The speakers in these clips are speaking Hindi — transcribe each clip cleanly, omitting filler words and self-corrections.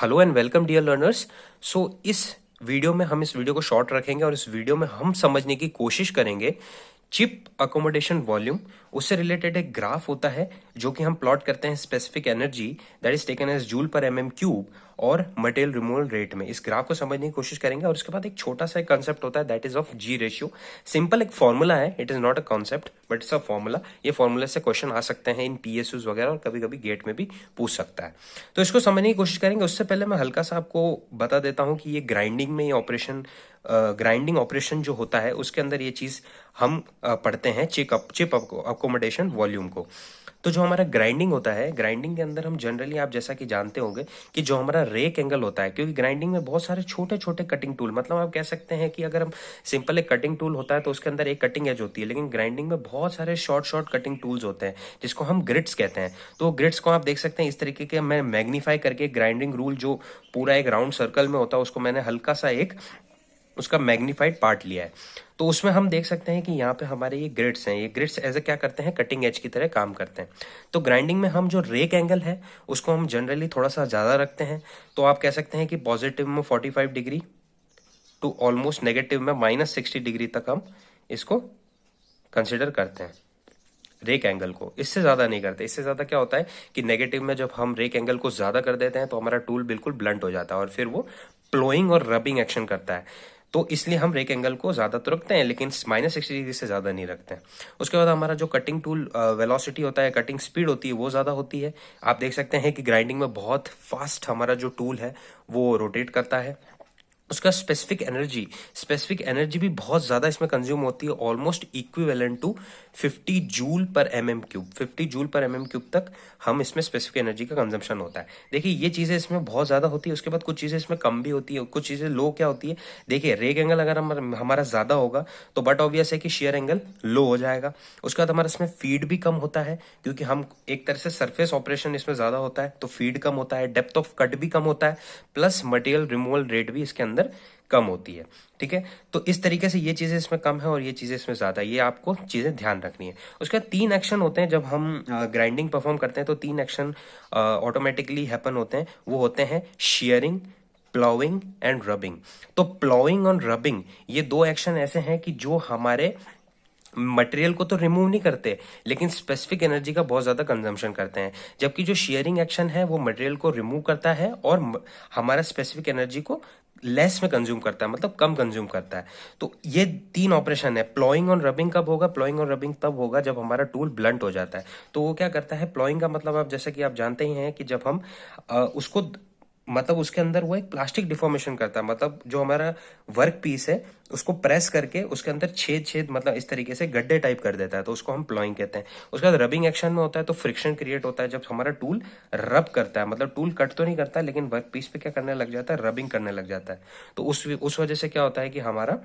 Hello and welcome dear learners. इस वीडियो में हम इस वीडियो को शॉर्ट रखेंगे और इस वीडियो में हम समझने की कोशिश करेंगे चिप अकोमोडेशन वॉल्यूम। उससे रिलेटेड एक ग्राफ होता है जो कि हम प्लॉट करते हैं specific energy that is taken as joule पर एमएम क्यूब और मटेरियल रिमूवल रेट में। इस ग्राफ को समझने की कोशिश करेंगे और उसके बाद एक छोटा सा कंसेप्ट होता है that is of ji ratio. Simple एक फॉर्मूला है, it is not a concept but it's a formula. ये फॉर्मूले से क्वेश्चन आ सकते हैं इन पीएसयूज वगैरह और कभी कभी गेट में भी पूछ सकता है। तो इसको समझने की कोशिश करेंगे। उससे पहले मैं हल्का सा आपको बता देता हूं कि ये ग्राइंडिंग में ये ऑपरेशन ग्राइंडिंग ऑपरेशन जो होता है उसके अंदर ये चीज हम पढ़ते हैं चिप अकोमोडेशन वॉल्यूम को। तो जो हमारा ग्राइंडिंग होता है, ग्राइंडिंग के अंदर हम जनरली आप जैसा कि जानते होंगे कि जो हमारा रेक एंगल होता है, क्योंकि ग्राइंडिंग में बहुत सारे छोटे छोटे कटिंग टूल, मतलब आप कह सकते हैं कि अगर हम सिंपल एक कटिंग टूल होता है तो उसके अंदर एक कटिंग एज होती है, लेकिन ग्राइंडिंग में बहुत सारे शॉर्ट शॉर्ट कटिंग टूल्स होते हैं जिसको हम ग्रिड्स कहते हैं। तो ग्रिड्स को आप देख सकते हैं इस तरीके के, मैं मैग्नीफाई करके ग्राइंडिंग रूल जो पूरा एक राउंड सर्कल में होता है उसको मैंने हल्का सा एक उसका मैग्नीफाइड पार्ट लिया है। तो उसमें हम देख सकते हैं कि यहाँ पे हमारे ये ग्रिड्स हैं, ये ग्रिड्स एज ए क्या करते हैं, कटिंग एज की तरह काम करते हैं। तो ग्राइंडिंग में हम जो रेक एंगल है उसको हम जनरली थोड़ा सा ज़्यादा रखते हैं। तो आप कह सकते हैं कि पॉजिटिव में 45 डिग्री टू ऑलमोस्ट नेगेटिव में -60 डिग्री तक हम इसको कंसिडर करते हैं रेक एंगल को। इससे ज़्यादा नहीं करते। इससे ज़्यादा क्या होता है कि नेगेटिव में जब हम रेक एंगल को ज़्यादा कर देते हैं तो हमारा टूल बिल्कुल ब्लंट हो जाता है और फिर वो प्लोइंग और रबिंग एक्शन करता है। तो इसलिए हम रेक एंगल को ज़्यादा तो रखते हैं लेकिन -60 डिग्री से ज़्यादा नहीं रखते हैं। उसके बाद हमारा जो कटिंग टूल वेलोसिटी होता है, कटिंग स्पीड होती है, वो ज़्यादा होती है। आप देख सकते हैं कि ग्राइंडिंग में बहुत फास्ट हमारा जो टूल है वो रोटेट करता है। उसका स्पेसिफिक एनर्जी भी बहुत ज़्यादा इसमें कंज्यूम होती है, ऑलमोस्ट इक्विवेलेंट टू 50 जूल पर एम एम क्यूब। 50 जूल पर एम एम क्यूब तक हम इसमें स्पेसिफिक एनर्जी का कंजम्पशन होता है। देखिए ये चीज़ें इसमें बहुत ज़्यादा होती है। उसके बाद कुछ चीज़ें इसमें कम भी होती है, कुछ चीज़ें लो क्या होती है। देखिए रेक एंगल अगर हमारा ज़्यादा होगा तो बट ऑब्वियस है कि शेयर एंगल लो हो जाएगा। उसके बाद हमारा इसमें फीड भी कम होता है क्योंकि हम एक तरह से सरफेस ऑपरेशन इसमें ज़्यादा होता है तो फीड कम होता है, डेप्थ ऑफ कट भी कम होता है, प्लस मटेरियल रिमूवल रेट भी इसके अंदर कम होती है। ठीक है, तो इस तरीके से ये चीजें इसमें कम है और ये चीजें इसमें ज्यादा है, ये आपको चीजें ध्यान रखनी है। उसके बाद 3 एक्शन होते हैं जब हम ग्राइंडिंग परफॉर्म करते हैं, तो 3 एक्शन ऑटोमेटिकली हैपन होते हैं। वो होते हैं शेयरिंग, प्लाउइंग एंड रबिंग। तो प्लाउइंग और रबिंग ये 2 एक्शन ऐसे हैं कि जो हमारे मटेरियल को तो रिमूव नहीं करते लेकिन स्पेसिफिक एनर्जी का बहुत ज्यादा कंजम्पशन करते हैं। जबकि जो शेयरिंग एक्शन है वो मटेरियल को रिमूव करता है और हमारा स्पेसिफिक एनर्जी को लेस में कंज्यूम करता है, मतलब कम कंज्यूम करता है। तो ये 3 ऑपरेशन है। प्लॉइंग और रबिंग कब होगा? प्लॉइंग और रबिंग तब होगा जब हमारा टूल ब्लंट हो जाता है। तो वो क्या करता है, प्लॉइंग का मतलब आप जैसा कि आप जानते ही हैं कि जब हम उसको मतलब उसके अंदर वो एक प्लास्टिक डिफॉर्मेशन करता है, मतलब जो हमारा वर्क पीस है उसको प्रेस करके उसके अंदर छेद छेद मतलब इस तरीके से गड्ढे टाइप कर देता है, तो उसको हम प्लॉइंग कहते हैं। उसके बाद रबिंग एक्शन में होता है तो फ्रिक्शन क्रिएट होता है जब हमारा टूल रब करता है, मतलब टूल कट तो नहीं करता लेकिन वर्क पीस पे क्या करने लग जाता है, रबिंग करने लग जाता है। तो उस वजह से क्या होता है कि हमारा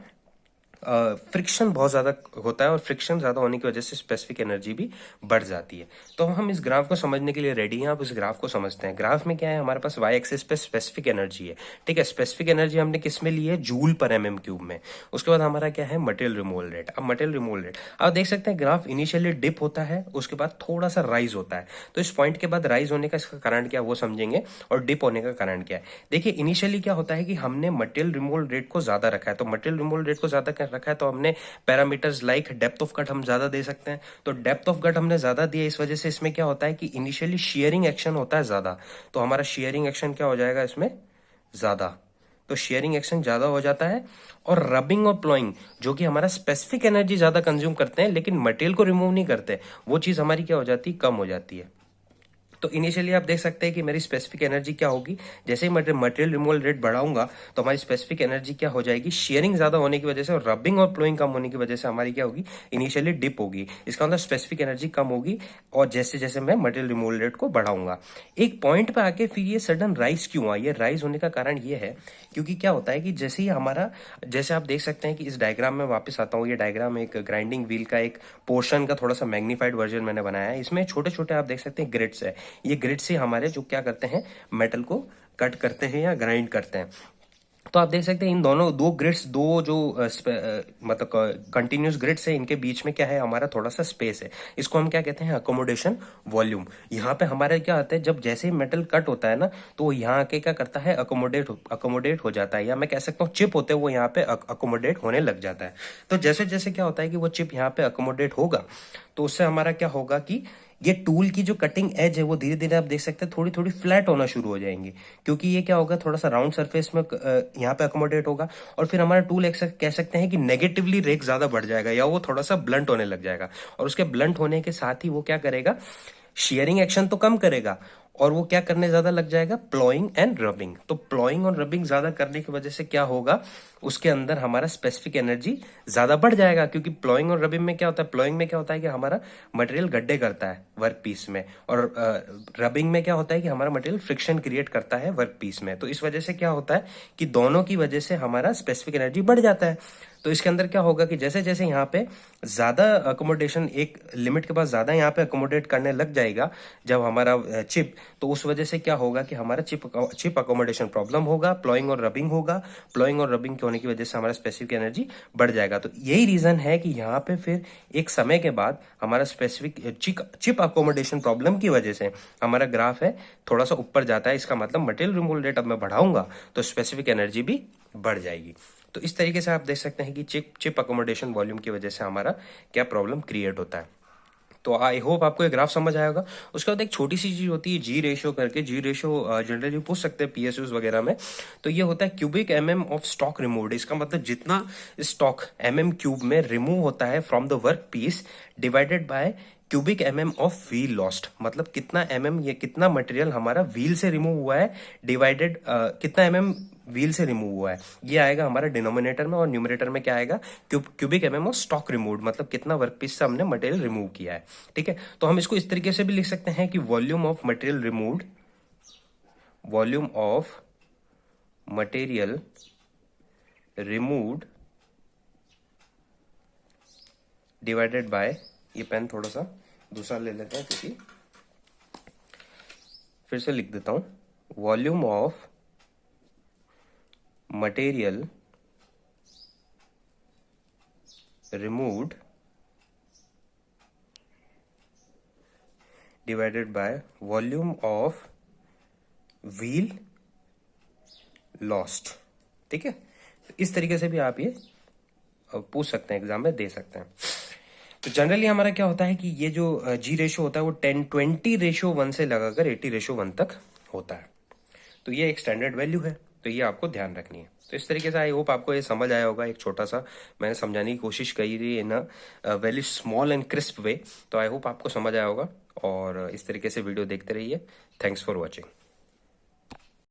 फ्रिक्शन बहुत ज़्यादा होता है और फ्रिक्शन ज़्यादा होने की वजह से स्पेसिफिक एनर्जी भी बढ़ जाती है। तो हम इस ग्राफ को समझने के लिए रेडी हैं। आप इस ग्राफ को समझते हैं। ग्राफ में क्या है, हमारे पास वाई एक्सिस पे स्पेसिफिक एनर्जी है। ठीक है, स्पेसिफिक एनर्जी हमने किस में ली है, जूल पर एम एम क्यूब में। उसके बाद हमारा क्या है, मटेरियल रिमूवल रेट। अब मटेरियल रिमूवल रेट आप देख सकते हैं, ग्राफ इनिशियली डिप होता है, उसके बाद थोड़ा सा राइज होता है। तो इस पॉइंट के बाद राइज होने का इसका कारण क्या है वो समझेंगे और डिप होने का कारण क्या है। देखिए इनिशियली क्या होता है कि हमने मटेरियल रिमूवल रेट को ज्यादा रखा है, तो मटेरियल रिमूवल रेट को ज्यादा रखा है तो हमने parameters like depth of cut हम ज्यादा दे सकते हैं। तो डेप्थ ऑफ कट हमने ज्यादा दिया, इस वजह से इसमें क्या होता है कि इनिशियली शेयरिंग एक्शन होता है ज्यादा, तो हमारा शेयरिंग एक्शन क्या हो जाएगा इसमें, ज्यादा। तो शेयरिंग एक्शन ज्यादा हो जाता है। और रबिंग और प्लॉइंग जो कि हमारा स्पेसिफिक एनर्जी ज्यादा कंज्यूम करते हैं लेकिन मटेरियल को रिमूव नहीं करते, वो चीज हमारी क्या हो जाती है, कम हो जाती है। तो इनिशियली आप देख सकते हैं कि मेरी स्पेसिफिक एनर्जी क्या होगी, जैसे ही मटेरियल रिमूवल रेट बढ़ाऊंगा तो हमारी स्पेसिफिक एनर्जी क्या हो जाएगी, शेयरिंग ज्यादा होने की वजह से और रबिंग और प्लोइंग कम होने की वजह से हमारी क्या होगी, इनिशियली डिप होगी। इसका मतलब स्पेसिफिक एनर्जी कम होगी और जैसे जैसे मैं मटेरियल रिमूवल रेट को बढ़ाऊंगा एक पॉइंट पे आके फिर ये सडन राइज क्यों हुआ। ये राइज होने का कारण ये है क्योंकि क्या होता है कि जैसे ही हमारा, जैसे आप देख सकते हैं कि इस डायग्राम में वापस आता हूँ, ये डायग्राम एक ग्राइंडिंग व्हील का एक पोर्शन का थोड़ा सा मैग्नीफाइड वर्जन मैंने बनाया है। इसमें छोटे छोटे आप देख सकते हैं ग्रिड्स है। ये ग्रिड से हमारे जो क्या करते हैं, मेटल को कट करते हैं या ग्राइंड करते हैं। तो आप देख सकते हैं इन दोनों दो ग्रिड्स, दो जो मतलब कंटिन्यूस ग्रिड्स है, इनके बीच में क्या है, हमारा थोड़ा सा स्पेस है। इसको हम क्या कहते हैं, अकोमोडेशन वॉल्यूम। यहाँ पे हमारा क्या होता है, जब जैसे ही मेटल कट होता है ना, तो वो यहाँ आके क्या करता है, अकोमोडेट हो जाता है, या मैं कह सकता हूँ चिप होते हैं वो यहाँ पे अकोमोडेट होने लग जाता है। तो जैसे जैसे क्या होता है कि वो चिप यहाँ पे अकोमोडेट होगा, तो उससे हमारा क्या होगा कि ये टूल की जो कटिंग एज है वो धीरे धीरे आप देख सकते हैं थोड़ी थोड़ी फ्लैट होना शुरू हो जाएंगी, क्योंकि ये क्या होगा, थोड़ा सा राउंड सरफेस में यहाँ पे अकोमोडेट होगा। और फिर हमारा टूल एक कह सकते हैं कि नेगेटिवली रेक ज्यादा बढ़ जाएगा, या वो थोड़ा सा ब्लंट होने लग जाएगा। और उसके ब्लंट होने के साथ ही वो क्या करेगा, शेयरिंग एक्शन तो कम करेगा, और वो क्या करने ज्यादा लग जाएगा, प्लॉइंग एंड रबिंग। तो प्लॉइंग और रबिंग ज्यादा करने की वजह से क्या होगा, उसके अंदर हमारा स्पेसिफिक एनर्जी ज्यादा बढ़ जाएगा। क्योंकि प्लॉइंग और रबिंग में क्या होता है, प्लॉइंग में क्या होता है कि हमारा मटेरियल गड्ढे करता है वर्क पीस में, और रबिंग में क्या होता है कि हमारा मटेरियल फ्रिक्शन क्रिएट करता है वर्क पीस में। तो इस वजह से क्या होता है कि दोनों की वजह से हमारा स्पेसिफिक एनर्जी बढ़ जाता है। तो इसके अंदर क्या होगा कि जैसे जैसे यहाँ पे ज्यादा अकोमोडेशन, एक लिमिट के पास ज्यादा यहाँ पे अकोमोडेट करने लग जाएगा जब हमारा चिप, तो उस वजह से क्या होगा कि हमारा चिप अकोमोडेशन प्रॉब्लम होगा, प्लॉइंग और रबिंग होगा। प्लॉइंग और रबिंग के होने की वजह से हमारा स्पेसिफिक एनर्जी बढ़ जाएगा। तो यही रीजन है कि यहाँ पे फिर एक समय के बाद हमारा स्पेसिफिक चिप अकोमोडेशन प्रॉब्लम की वजह से हमारा ग्राफ है थोड़ा सा ऊपर जाता है। इसका मतलब मटेरियल रिमूवल रेट अब मैं बढ़ाऊंगा तो स्पेसिफिक एनर्जी भी बढ़ जाएगी। तो इस तरीके से आप देख सकते हैं कि चिप अकोमोडेशन वॉल्यूम की वजह से हमारा क्या प्रॉब्लम क्रिएट होता है। तो आई होप आपको ये ग्राफ समझ आएगा। उसके बाद एक छोटी सी चीज होती है जी रेशियो करके। जी रेशियो जनरली पूछ सकते हैं पीएसयूज वगैरह में। तो ये होता है cubic MM of stock removed. इसका मतलब जितना स्टॉक एमएम क्यूब में रिमूव होता है from the work piece divided by cubic MM of wheel lost. मतलब कितना एमएम, ये कितना मटेरियल हमारा व्हील से रिमूव हुआ है, डिवाइडेड कितना एमएम व्हील से रिमूव हुआ है, ये आएगा हमारा डिनोमिनेटर में। और न्यूमरेटर में क्या आएगा, cubic MM of stock removed, मतलब कितना वर्क पीस से हमने मटेरियल रिमूव किया है। ठीक है, तो हम इसको इस तरीके से भी लिख सकते हैं कि volume of material removed, volume of material removed divided by, ये पेन थोड़ा सा दूसरा ले लेते हैं क्योंकि, फिर से लिख देता हूं, volume of material removed divided by volume of wheel lost. ठीक है, तो इस तरीके से भी आप ये पूछ सकते हैं, एग्जाम में दे सकते हैं। तो जनरली हमारा क्या होता है कि ये जो जी रेशो होता है वो 20:1 से लगाकर 80:1 तक होता है। तो ये एक स्टैंडर्ड वैल्यू है, तो ये आपको ध्यान रखनी है। तो इस तरीके से आई होप आपको ये समझ आया होगा। एक छोटा सा मैंने समझाने की कोशिश करी थी in a very small and crisp way. तो आई होप आपको समझ आया होगा, और इस तरीके से वीडियो देखते रहिए। Thanks for watching.